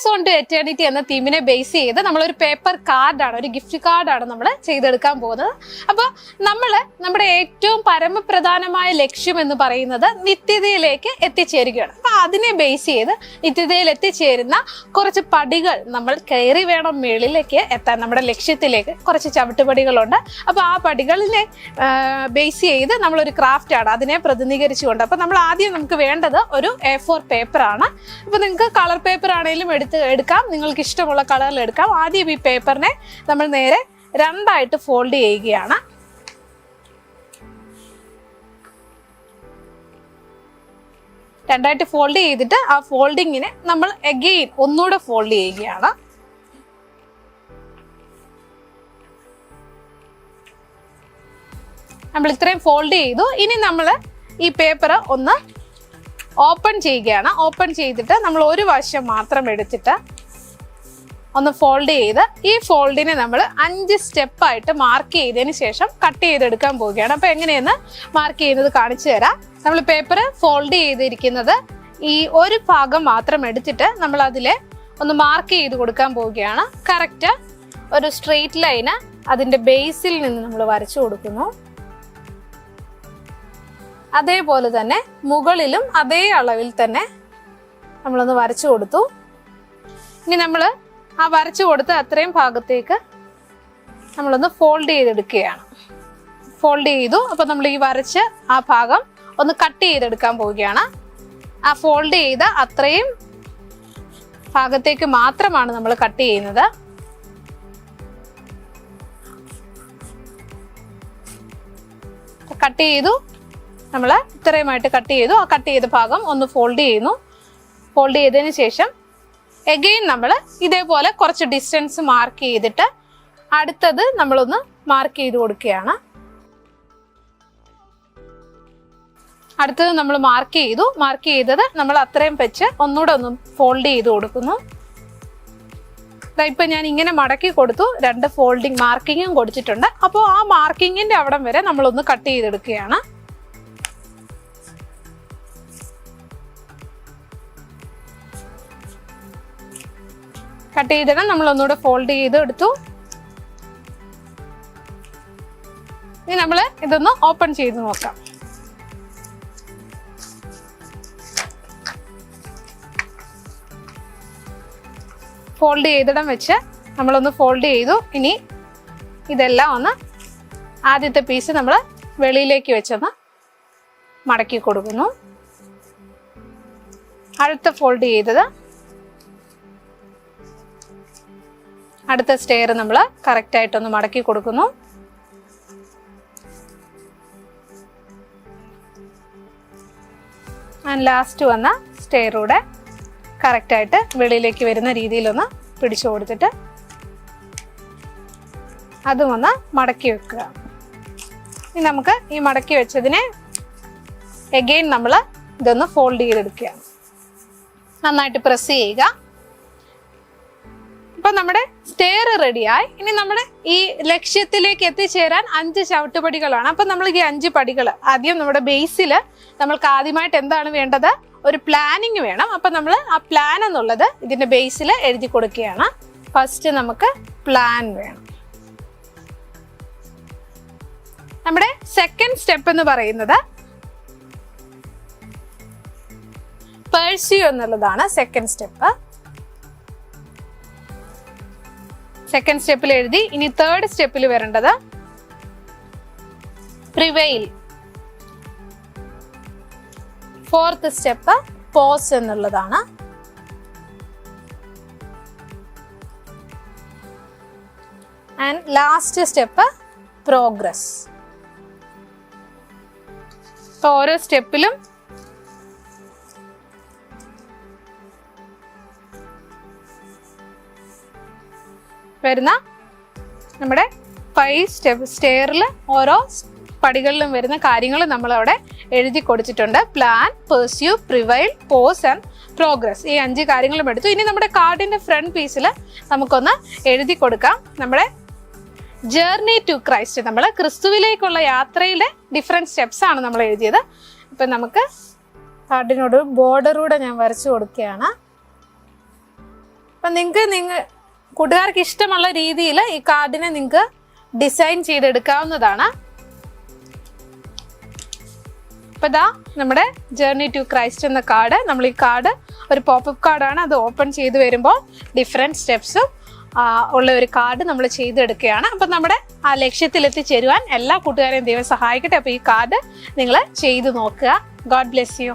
Raise on to eternity എന്ന തീമിനെ base ചെയ്ത് നമ്മളൊരു പേപ്പർ കാർഡാണ്, ഒരു ഗിഫ്റ്റ് കാർഡാണ് നമ്മൾ ചെയ്തെടുക്കാൻ പോകുന്നത്. അപ്പോൾ നമ്മൾ നമ്മുടെ ഏറ്റവും പരമപ്രധാനമായ ലക്ഷ്യം എന്ന് പറയുന്നത് നിത്യതയിലേക്ക് എത്തിച്ചേരുകയാണ്. അപ്പോൾ അതിനെ ബേസ് ചെയ്ത് നിത്യതയിൽ എത്തിച്ചേരുന്ന കുറച്ച് പടികൾ നമ്മൾ കയറി വേണം മേളിലേക്ക് എത്താൻ. നമ്മുടെ ലക്ഷ്യത്തിലേക്ക് കുറച്ച് ചവിട്ടുപടികളുണ്ട്. അപ്പോൾ ആ പടികളിനെ ബേസ് ചെയ്ത് നമ്മളൊരു ക്രാഫ്റ്റാണ് അതിനെ പ്രതിനിധീകരിച്ചുകൊണ്ട്. അപ്പോൾ നമ്മൾ ആദ്യം നമുക്ക് വേണ്ടത് ഒരു A4 പേപ്പറാണ്. അപ്പോൾ നിങ്ങൾക്ക് കളർ പേപ്പർ ആണെങ്കിലും എടുക്കാം, നിങ്ങൾക്ക് ഇഷ്ടമുള്ള കളറിൽ എടുക്കാം. ആദ്യം ഈ പേപ്പറിനെ നമ്മൾ നേരെ രണ്ടായിട്ട് ഫോൾഡ് ചെയ്യുകയാണ്. രണ്ടായിട്ട് ഫോൾഡ് ചെയ്തിട്ട് ആ ഫോൾഡിങ്ങിനെ നമ്മൾ അഗെയിൻ ഒന്നുകൂടെ ഫോൾഡ് ചെയ്യുകയാണ്. നമ്മൾ ഇത്രയും ഫോൾഡ് ചെയ്തു. ഇനി നമ്മൾ ഈ പേപ്പർ ഒന്ന് ഓപ്പൺ ചെയ്യുകയാണ്. ഓപ്പൺ ചെയ്തിട്ട് നമ്മൾ ഒരു വശം മാത്രം എടുത്തിട്ട് ഒന്ന് ഫോൾഡ് ചെയ്ത് ഈ ഫോൾഡിനെ നമ്മൾ 5 സ്റ്റെപ്പായിട്ട് മാർക്ക് ചെയ്തതിന് ശേഷം കട്ട് ചെയ്തെടുക്കാൻ പോവുകയാണ്. അപ്പോൾ എങ്ങനെയെന്ന് മാർക്ക് ചെയ്യുന്നത് കാണിച്ചു തരാം. നമ്മൾ പേപ്പർ ഫോൾഡ് ചെയ്തിരിക്കുന്നത് ഈ ഒരു ഭാഗം മാത്രം എടുത്തിട്ട് നമ്മൾ അതിലെ ഒന്ന് മാർക്ക് ചെയ്ത് കൊടുക്കാൻ പോവുകയാണ്. കറക്റ്റ് ഒരു സ്ട്രെയിറ്റ് ലൈന് അതിൻ്റെ ബേസിൽ നിന്ന് നമ്മൾ വരച്ചു കൊടുക്കുന്നു. അതേപോലെ തന്നെ മുകളിലും അതേ അളവിൽ തന്നെ നമ്മളൊന്ന് വരച്ചു കൊടുത്തു. ഇനി നമ്മൾ ആ വരച്ചു കൊടുത്ത അത്രയും ഭാഗത്തേക്ക് നമ്മളൊന്ന് ഫോൾഡ് ചെയ്തെടുക്കുകയാണ്. ഫോൾഡ് ചെയ്തു. അപ്പോൾ നമ്മൾ ഈ വരച്ച് ആ ഭാഗം ഒന്ന് കട്ട് ചെയ്തെടുക്കാൻ പോവുകയാണ്. ആ ഫോൾഡ് ചെയ്ത അത്രയും ഭാഗത്തേക്ക് മാത്രമാണ് നമ്മൾ കട്ട് ചെയ്യുന്നത്. കട്ട് ചെയ്തു. നമ്മൾ ഇത്രയുമായിട്ട് കട്ട് ചെയ്തു. ആ കട്ട് ചെയ്ത ഭാഗം ഒന്ന് ഫോൾഡ് ചെയ്യുന്നു. ഫോൾഡ് ചെയ്തതിന് ശേഷം എഗെയിൻ നമ്മൾ ഇതേപോലെ കുറച്ച് ഡിസ്റ്റൻസ് മാർക്ക് ചെയ്തിട്ട് അടുത്തത് നമ്മളൊന്ന് മാർക്ക് ചെയ്ത് കൊടുക്കുകയാണ്. അടുത്തത് നമ്മൾ മാർക്ക് ചെയ്തു. മാർക്ക് ചെയ്തത് നമ്മൾ അത്രയും വെച്ച് ഒന്നുകൂടെ ഒന്ന് ഫോൾഡ് ചെയ്ത് കൊടുക്കുന്നു. ഇപ്പം ഞാൻ ഇങ്ങനെ മടക്കി കൊടുത്തു. 2 ഫോൾഡിങ് മാർക്കിങ്ങും കൊടുത്തിട്ടുണ്ട്. അപ്പോൾ ആ മാർക്കിങ്ങിൻ്റെ അവിടം വരെ നമ്മളൊന്ന് കട്ട് ചെയ്തെടുക്കുകയാണ്. കട്ട് ചെയ്തിട്ട് നമ്മൾ ഒന്നുകൂടെ ഫോൾഡ് ചെയ്ത് എടുത്തു. ഇനി നമ്മൾ ഇതൊന്ന് ഓപ്പൺ ചെയ്ത് നോക്കാം. ഫോൾഡ് ചെയ്തിടം വെച്ച് നമ്മളൊന്ന് ഫോൾഡ് ചെയ്തു. ഇനി ഇതെല്ലാം ഒന്ന് ആദ്യത്തെ പീസ് നമ്മൾ വെളിയിലേക്ക് വെച്ചൊന്ന് മടക്കി കൊടുക്കുന്നു. അടുത്ത ഫോൾഡ് ചെയ്തത് അടുത്ത സ്റ്റെയർ നമ്മൾ കറക്റ്റായിട്ടൊന്ന് മടക്കി കൊടുക്കുന്നു. ആൻഡ് ലാസ്റ്റ് വന്ന സ്റ്റെയറൂടെ കറക്റ്റായിട്ട് വെളിയിലേക്ക് വരുന്ന രീതിയിലൊന്ന് പിടിച്ചു കൊടുത്തിട്ട് അതും ഒന്ന് മടക്കി വെക്കുക. ഇനി നമുക്ക് ഈ മടക്കി വെച്ചതിനെ എഗെയിൻ നമ്മൾ ഇതൊന്ന് ഫോൾഡ് ചെയ്തെടുക്കുകയാണ്. നന്നായിട്ട് പ്രസ് ചെയ്യുക. ഇപ്പം നമ്മുടെ സ്റ്റെയർ റെഡിയായി. ഇനി നമ്മുടെ ഈ ലക്ഷ്യത്തിലേക്ക് എത്തിച്ചേരാൻ 5 ചവിട്ടുപടികളാണ്. അപ്പം നമ്മൾ ഈ 5 പടികൾ ആദ്യം നമ്മുടെ ബേസിൽ നമ്മൾക്ക് ആദ്യമായിട്ട് എന്താണ് വേണ്ടത്? ഒരു പ്ലാനിങ് വേണം. അപ്പം നമ്മൾ ആ പ്ലാൻ എന്നുള്ളത് ഇതിൻ്റെ ബേസിൽ എഴുതി കൊടുക്കുകയാണ്. ഫസ്റ്റ് നമുക്ക് പ്ലാൻ വേണം. നമ്മുടെ സെക്കൻഡ് സ്റ്റെപ്പ് എന്ന് പറയുന്നത് പെർസ്യൂ എന്നുള്ളതാണ് സെക്കൻഡ് സ്റ്റെപ്പ്. സെക്കൻഡ് സ്റ്റെപ്പിൽ എഴുതി. ഇനി തേർഡ് സ്റ്റെപ്പിൽ വരേണ്ടത് പ്രിവെയിൽ. ഫോർത്ത് സ്റ്റെപ്പ് പോസ് എന്നുള്ളതാണ്. And last step progress. അപ്പോൾ ഓരോ സ്റ്റെപ്പിലും വരുന്ന നമ്മുടെ 5 സ്റ്റെപ്പ് സ്റ്റെയറിൽ ഓരോ പടികളിലും വരുന്ന കാര്യങ്ങൾ നമ്മളവിടെ എഴുതി കൊടുത്തിട്ടുണ്ട്. Plan, pursue, prevail, pause and progress. ഈ 5 കാര്യങ്ങളും എടുത്തു. ഇനി നമ്മുടെ കാർഡിൻ്റെ ഫ്രണ്ട് പീസിൽ നമുക്കൊന്ന് എഴുതി കൊടുക്കാം. നമ്മുടെ ജേർണി ടു ക്രൈസ്റ്റ്, നമ്മൾ ക്രിസ്തുവിലേക്കുള്ള യാത്രയിലെ ഡിഫറെൻറ്റ് സ്റ്റെപ്സ് ആണ് നമ്മൾ എഴുതിയത്. ഇപ്പം നമുക്ക് കാർഡിനോട് ബോർഡറൂടെ ഞാൻ വരച്ചു കൊടുക്കുകയാണ്. അപ്പം കൂട്ടുകാർക്ക് ഇഷ്ടമുള്ള രീതിയിൽ ഈ കാർഡിനെ നിങ്ങൾക്ക് ഡിസൈൻ ചെയ്തെടുക്കാവുന്നതാണ്. അപ്പൊ ഇതാ നമ്മുടെ ജേർണി ടു ക്രൈസ്റ്റ് എന്ന കാർഡ്. നമ്മൾ ഈ കാർഡ് ഒരു പോപ്പപ്പ് കാർഡാണ്. അത് ഓപ്പൺ ചെയ്ത് വരുമ്പോൾ ഡിഫറെൻറ്റ് സ്റ്റെപ്സും ഉള്ള ഒരു കാർഡ് നമ്മൾ ചെയ്തെടുക്കുകയാണ്. അപ്പം നമ്മുടെ ആ ലക്ഷ്യത്തിൽ എത്തിച്ചേരുവാൻ എല്ലാ കൂട്ടുകാരെയും ദൈവം സഹായിക്കട്ടെ. അപ്പോൾ ഈ കാർഡ് നിങ്ങൾ ചെയ്ത് നോക്കുക. God bless you.